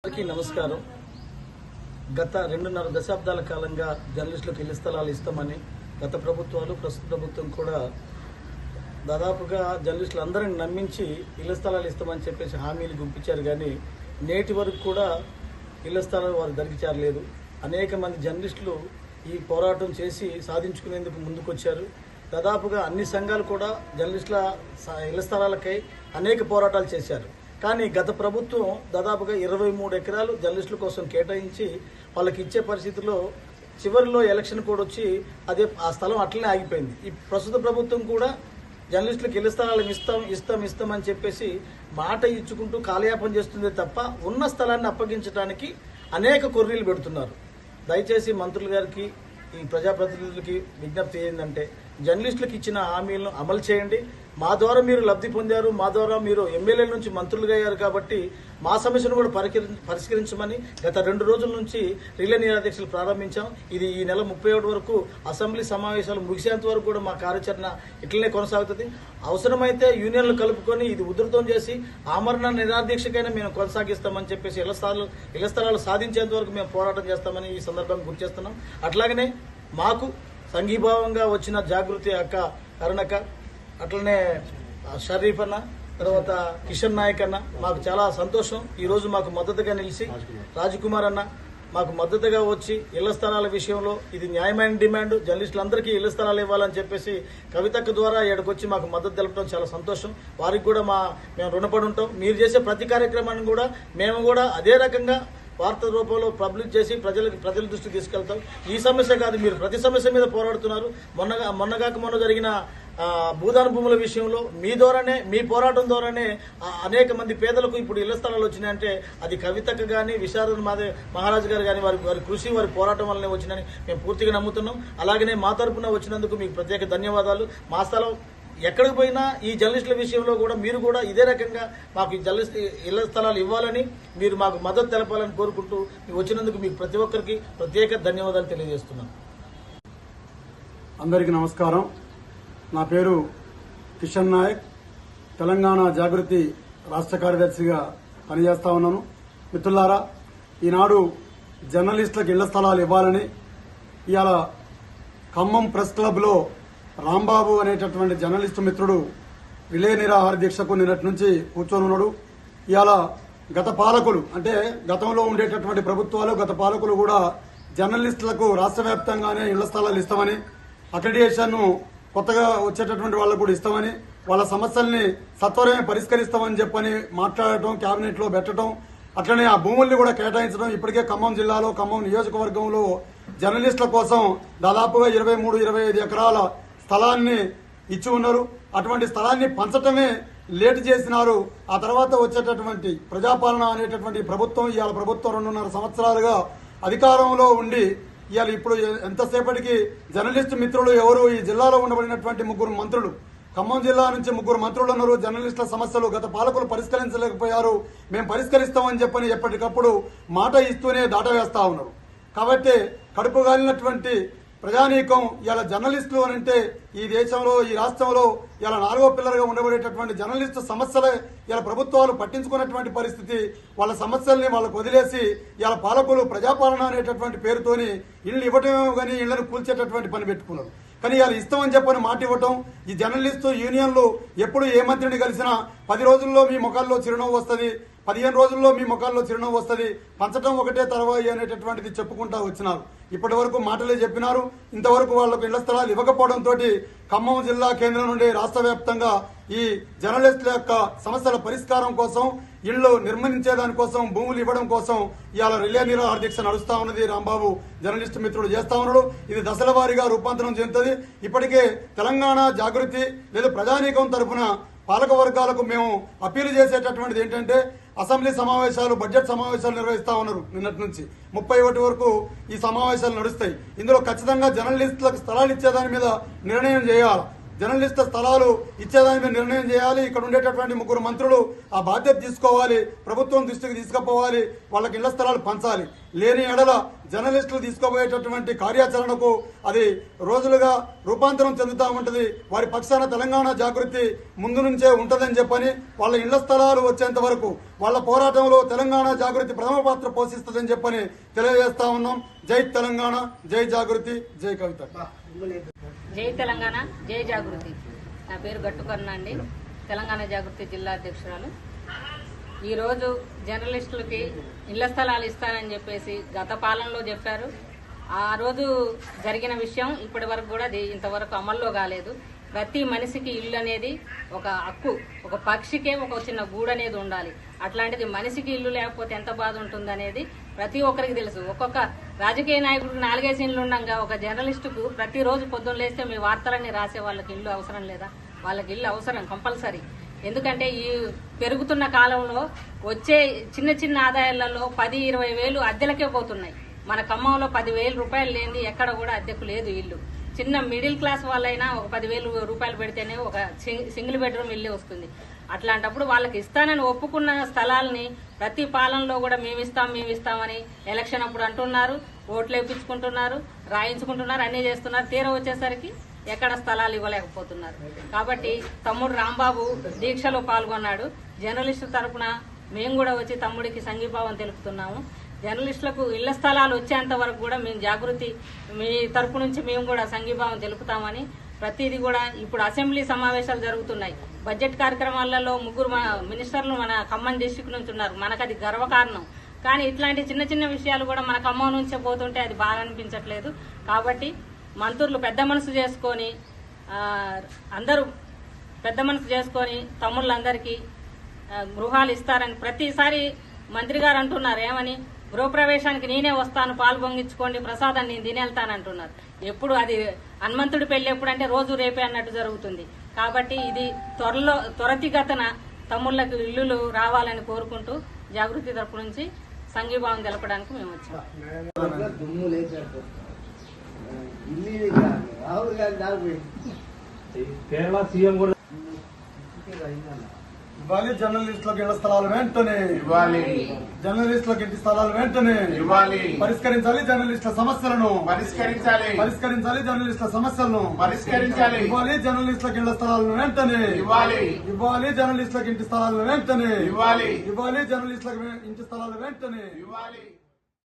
అందరికీ నమస్కారం. గత 2.5 దశాబ్దాల కాలంగా జర్నలిస్టులకు ఇళ్ల స్థలాలు ఇస్తామని గత ప్రభుత్వాలు ప్రస్తుత ప్రభుత్వం కూడా దాదాపుగా జర్నలిస్టులు అందరిని నమ్మించి ఇళ్ల స్థలాలు ఇస్తామని చెప్పేసి హామీలు గుంపించారు. కానీ నేటి వరకు కూడా ఇళ్ల స్థలాలు వారు దరికి చేరలేదు. అనేక మంది జర్నలిస్టులు ఈ పోరాటం చేసి సాధించుకునేందుకు ముందుకొచ్చారు. దాదాపుగా అన్ని సంఘాలు కూడా జర్నలిస్టుల ఇళ్ల స్థలాలకై అనేక పోరాటాలు చేశారు. కానీ గత ప్రభుత్వం దాదాపుగా 23 ఎకరాలు జర్నలిస్టుల కోసం కేటాయించి వాళ్ళకి ఇచ్చే పరిస్థితిలో చివరిలో ఎలక్షన్ కూడా వచ్చి ఆ స్థలం అట్లనే ఆగిపోయింది. ఈ ప్రస్తుత ప్రభుత్వం కూడా జర్నలిస్టులకు ఇళ్ల స్థలాలు ఇస్తామని చెప్పేసి మాట ఇచ్చుకుంటూ కాలయాపన చేస్తుందే తప్ప ఉన్న స్థలాన్ని అప్పగించడానికి అనేక కొర్రీలు పెడుతున్నారు. దయచేసి మంత్రులు గారికి ఈ ప్రజాప్రతినిధులకి విజ్ఞప్తి ఏంటంటే జర్నలిస్టులకు ఇచ్చిన హామీలను అమలు చేయండి. మా ద్వారా మీరు లబ్ధి పొందారు, మా ద్వారా మీరు ఎమ్మెల్యేల నుంచి మంత్రులుగా అయ్యారు కాబట్టి మా సమస్యను కూడా పరిష్కరించమని గత 2 రోజుల నుంచి రిలే నిరాదీక్షలు ప్రారంభించాం. ఇది ఈ నెల 31 వరకు అసెంబ్లీ సమావేశాలు ముగిసేంత వరకు కూడా మా కార్యాచరణ ఇట్లనే కొనసాగుతుంది. అవసరమైతే యూనియన్లు కలుపుకొని ఇది ఉధృతం చేసి ఆమరణ నిరాదీక్షకైనా మేము కొనసాగిస్తామని చెప్పేసి ఇళ్ల స్థలాలు సాధించేంత వరకు మేము పోరాటం చేస్తామని ఈ సందర్భంగా గుర్తు చేస్తున్నాం. అట్లాగనే మాకు సంఘీభావంగా వచ్చిన జాగృతి అక్క కరుణక్క, అట్లనే షరీఫ్ అన్న, తర్వాత కిషన్ నాయక్ అన్న మాకు చాలా సంతోషం. ఈరోజు మాకు మద్దతుగా నిలిచి రాజకుమార్ అన్న మాకు మద్దతుగా వచ్చి ఇళ్ల స్థలాల విషయంలో ఇది న్యాయమైన డిమాండ్, జర్నలిస్టులందరికీ ఇళ్ల స్థలాలు ఇవ్వాలని చెప్పేసి కవితక్క ద్వారా ఇక్కడికొచ్చి మాకు మద్దతు తెలపడం చాలా సంతోషం. వారికి కూడా మేము రుణపడి ఉంటాం. మీరు చేసే ప్రతి కార్యక్రమాన్ని కూడా మేము కూడా అదే రకంగా వార్త రూపంలో పబ్లిష్ చేసి ప్రజల దృష్టికి తీసుకెళ్తాం. ఈ సమస్య కాదు, మీరు ప్రతి సమస్య మీద పోరాడుతున్నారు. మొన్న జరిగిన భూదాన భూముల విషయంలో మీ ద్వారానే, మీ పోరాటం ద్వారానే అనేక మంది పేదలకు ఇప్పుడు ఇళ్ల స్థలాలు వచ్చినాయంటే అది కవితకు కానీ విశారద మహారాజు గారు కానీ వారి కృషి, వారి పోరాటం వల్లనే వచ్చినాయని మేము పూర్తిగా నమ్ముతున్నాం. అలాగనే మా తరపున వచ్చినందుకు మీకు ప్రత్యేక ధన్యవాదాలు. మా స్థలం ఎక్కడికి పోయినా ఈ జర్నలిస్టుల విషయంలో కూడా మీరు కూడా ఇదే రకంగా మాకు ఇళ్ల స్థలాలు ఇవ్వాలని, మీరు మాకు మద్దతు తెలపాలని కోరుకుంటూ వచ్చినందుకు మీకు ప్రతి ఒక్కరికి ప్రత్యేక ధన్యవాదాలు తెలియజేస్తున్నాను. అందరికీ నమస్కారం. నా పేరు కిషన్ నాయక్, తెలంగాణ జాగృతి రాష్ట్ర కార్యదర్శిగా పనిచేస్తా ఉన్నాను. మిత్రులారా, ఈనాడు జర్నలిస్టులకు ఇళ్ల స్థలాలు ఇవ్వాలని ఇవాళ ఖమ్మం ప్రెస్ క్లబ్లో రాంబాబు అనేటటువంటి జర్నలిస్టు మిత్రుడు రిలే నిరాహార దీక్షకు నిన్నటి నుంచి కూర్చొని ఉన్నాడు. ఇవాళ గత పాలకులు అంటే గతంలో ఉండేటటువంటి ప్రభుత్వాలు, గత పాలకులు కూడా జర్నలిస్టులకు రాష్ట్ర వ్యాప్తంగానే ఇళ్ల స్థలాలు ఇస్తామని, అక్రిడిటేషన్ కొత్తగా వచ్చేటటువంటి వాళ్ళకు కూడా ఇస్తామని, వాళ్ళ సమస్యల్ని సత్వరమే పరిష్కరిస్తామని చెప్పని మాట్లాడటం, కేబినెట్ లో పెట్టడం, అట్లనే ఆ భూముల్ని కూడా కేటాయించడం. ఇప్పటికే ఖమ్మం జిల్లాలో, ఖమ్మం నియోజకవర్గంలో జర్నలిస్టుల కోసం దాదాపుగా 23-25 ఎకరాల స్థలాన్ని ఇచ్చి ఉన్నారు. అటువంటి స్థలాన్ని పంచటమే లేటు చేసినారు. ఆ తర్వాత వచ్చేటటువంటి ప్రజాపాలన అనేటటువంటి ప్రభుత్వం, ఇవాళ ప్రభుత్వం 2.5 సంవత్సరాలుగా అధికారంలో ఉండి ఇవాళ ఇప్పుడు ఎంతసేపటికి జర్నలిస్టు మిత్రులు ఎవరు, ఈ జిల్లాలో ఉండబడినటువంటి 3 మంత్రులు, ఖమ్మం జిల్లా నుంచి 3 మంత్రులు ఉన్నారు. జర్నలిస్టుల సమస్యలు గత పాలకులు పరిష్కరించలేకపోయారు, మేము పరిష్కరిస్తామని చెప్పని ఎప్పటికప్పుడు మాట ఇస్తూనే దాటవేస్తా ఉన్నారు. కాబట్టి కడుపు గాలినటువంటి ప్రజానీకం ఇవాళ జర్నలిస్టులు అని అంటే ఈ దేశంలో, ఈ రాష్ట్రంలో ఇలా 4వ పిల్లర్గా ఉండబడేటటువంటి జర్నలిస్టు సమస్యలే ఇలా ప్రభుత్వాలు పట్టించుకున్నటువంటి పరిస్థితి. వాళ్ళ సమస్యల్ని వాళ్ళకు వదిలేసి ఇలా పాలకులు ప్రజాపాలన అనేటటువంటి పేరుతోని ఇళ్లు ఇవ్వటమే కానీ ఇళ్లను కూల్చేటటువంటి పని పెట్టుకున్నారు. కానీ ఇవాళ ఇస్తామని చెప్పని మాట ఇవ్వటం, ఈ జర్నలిస్టు యూనియన్లు ఎప్పుడు ఏ మంత్రిని కలిసినా 10 రోజుల్లో మీ ముఖాల్లో చిరునవ్వు వస్తుంది, 15 రోజుల్లో మీ ముఖాల్లో చిరునవ్వు వస్తుంది, పంచడం ఒకటే తర్వాయి అనేటటువంటిది చెప్పుకుంటా వచ్చినారు. ఇప్పటి వరకు మాటలే చెప్పినారు. ఇంతవరకు వాళ్లకు ఇళ్ల స్థలాలు ఇవ్వకపోవడంతో ఖమ్మం జిల్లా కేంద్రం నుండి రాష్ట్ర వ్యాప్తంగా ఈ జర్నలిస్టుల యొక్క సమస్యల పరిష్కారం కోసం, ఇళ్లు నిర్మించేదానికోసం, భూములు ఇవ్వడం కోసం ఇవాళ రిలే నిరాహార దీక్ష నడుస్తా ఉన్నది. రాంబాబు జర్నలిస్టు మిత్రుడు చేస్తా ఉన్నాడు. ఇది దశల వారీగా రూపాంతరం చెందుతుంది. ఇప్పటికే తెలంగాణ జాగృతి లేదా ప్రజానీకం తరఫున పాలక వర్గాలకు మేము అప్పీలు చేసేటటువంటిది ఏంటంటే, అసెంబ్లీ సమావేశాలు, బడ్జెట్ సమావేశాలు నిర్వహిస్తా ఉన్నారు. నిన్నటి నుంచి 31 వరకు ఈ సమావేశాలు నడుస్తాయి. ఇందులో ఖచ్చితంగా జర్నలిస్టులకు స్థలాలు ఇచ్చేదాని మీద నిర్ణయం చేయాలి. జర్నలిస్టు స్థలాలు ఇచ్చేదాని మీద నిర్ణయం చేయాలి. ఇక్కడ ఉండేటటువంటి 3 మంత్రులు ఆ బాధ్యత తీసుకోవాలి, ప్రభుత్వం దృష్టికి తీసుకుపోవాలి, వాళ్ళకి ఇళ్ల స్థలాలు పంచాలి. లేని ఎడల జర్నలిస్టులు తీసుకోబోయేటటువంటి కార్యాచరణకు అది రోజులుగా రూపాంతరం చెందుతూ ఉంటుంది. వారి పక్షాన తెలంగాణ జాగృతి ముందు నుంచే ఉంటుందని చెప్పని, వాళ్ళ ఇళ్ల స్థలాలు వచ్చేంత వరకు వాళ్ళ పోరాటంలో తెలంగాణ జాగృతి ప్రథమ పాత్ర పోషిస్తుందని చెప్పని తెలియజేస్తా ఉన్నాం. జై తెలంగాణ, జై జాగృతి, జై కవిత. జై తెలంగాణ, జై జాగృతి. నా పేరు గట్టుకర్ణ అండి, తెలంగాణ జాగృతి జిల్లా అధ్యక్షురాలు. ఈరోజు జర్నలిస్టులకి ఇళ్ల స్థలాలు ఇస్తానని చెప్పేసి గత పాలనలో చెప్పారు. ఆ రోజు జరిగిన విషయం ఇప్పటి వరకు కూడా అది ఇంతవరకు అమల్లో కాలేదు. ప్రతి మనిషికి ఇల్లు అనేది ఒక హక్కు, ఒక పక్షికే ఒక చిన్న గూడు అనేది ఉండాలి. అట్లాంటిది మనిషికి ఇల్లు లేకపోతే ఎంత బాధ ఉంటుంది అనేది ప్రతి ఒక్కరికి తెలుసు. ఒక్కొక్క రాజకీయ నాయకుడికి 4 ఇండ్లు ఉండగా ఒక జర్నలిస్టుకు ప్రతిరోజు పొద్దున్న లేస్తే మీ వార్తలన్నీ రాసే వాళ్ళకి ఇల్లు అవసరం లేదా? వాళ్ళకి ఇల్లు అవసరం కంపల్సరీ. ఎందుకంటే ఈ పెరుగుతున్న కాలంలో వచ్చే చిన్న చిన్న ఆదాయాలలో 10-20 వేలు అద్దెలకే పోతున్నాయి. మన ఖమ్మంలో 10,000 రూపాయలు లేని ఎక్కడ కూడా అద్దెకు లేదు ఇల్లు. చిన్న మిడిల్ క్లాస్ వాళ్ళైనా ఒక 10,000 రూపాయలు పెడితేనే ఒక సింగిల్ బెడ్రూమ్ ఇల్లే వస్తుంది. అట్లాంటప్పుడు వాళ్ళకి ఇస్తానని ఒప్పుకున్న స్థలాలని ప్రతి పాలనలో కూడా మేమిస్తామని ఎలక్షన్ అప్పుడు అంటున్నారు, ఓట్లు వేయించుకుంటున్నారు, రాయించుకుంటున్నారు, అన్నీ చేస్తున్నారు. తీరా వచ్చేసరికి ఎక్కడ స్థలాలు ఇవ్వలేకపోతున్నారు. కాబట్టి తమ్ముడు రాంబాబు దీక్షలో పాల్గొన్నాడు. జర్నలిస్టు తరపున మేము కూడా వచ్చి తమ్ముడికి సంఘీభావం తెలుపుతున్నాము. జర్నలిస్టులకు ఇళ్ల స్థలాలు వచ్చేంత వరకు కూడా మేము జాగృతి మీ తరపు నుంచి మేము కూడా సంఘీభావం తెలుపుతామని, ప్రతిదీ కూడా ఇప్పుడు అసెంబ్లీ సమావేశాలు జరుగుతున్నాయి. బడ్జెట్ కార్యక్రమాలలో 3 మినిస్టర్లు మన ఖమ్మం డిస్టిక్ నుంచి ఉన్నారు. మనకు అది గర్వకారణం. కానీ ఇట్లాంటి చిన్న చిన్న విషయాలు కూడా మన ఖమ్మం నుంచే పోతుంటే అది బాగా అనిపించట్లేదు. కాబట్టి మంత్రులు పెద్ద మనసు చేసుకొని అందరూ పెద్ద మనసు చేసుకొని తమ్ముళ్ళందరికీ గృహాలు ఇస్తారని ప్రతిసారి మంత్రి గారు అంటున్నారు. ఏమని? గృహప్రవేశానికి నేనే వస్తాను, పాలు పొంగించుకోండి, ప్రసాదాన్ని నేను తినేళ్తానంటున్నారు. ఎప్పుడు అది హనుమంతుడి పెళ్లి ఎప్పుడంటే రోజు రేపే అన్నట్టు జరుగుతుంది. కాబట్టి ఇది త్వరితగతిన తమ్ముళ్లకు ఇల్లులు రావాలని కోరుకుంటూ జాగృతి తరపు నుంచి సంఘీభావం తెలపడానికి మేము వచ్చాం. కేరళ సీఎం కూడా ఇవ్వాలి. జర్నలిస్టులకు ఇళ్ల స్థలాలు వెంటనే ఇవ్వాలి. జర్నలిస్టులకు ఇంటి స్థలాలు వెంటనే ఇవ్వాలి. పరిష్కరించాలి జర్నలిస్టుల సమస్యలను, పరిష్కరించాలి జర్నలిస్టుల సమస్యలను పరిష్కరించాలి. ఇవ్వాలి. జర్నలిస్టులకు ఇళ్ల స్థలాలను వెంటనే ఇవ్వాలి. జర్నలిస్టులకు ఇంటి స్థలాలను వెంటనే ఇవ్వాలి. జర్నలిస్టులకు ఇంటి స్థలాలు వెంటనే ఇవ్వాలి.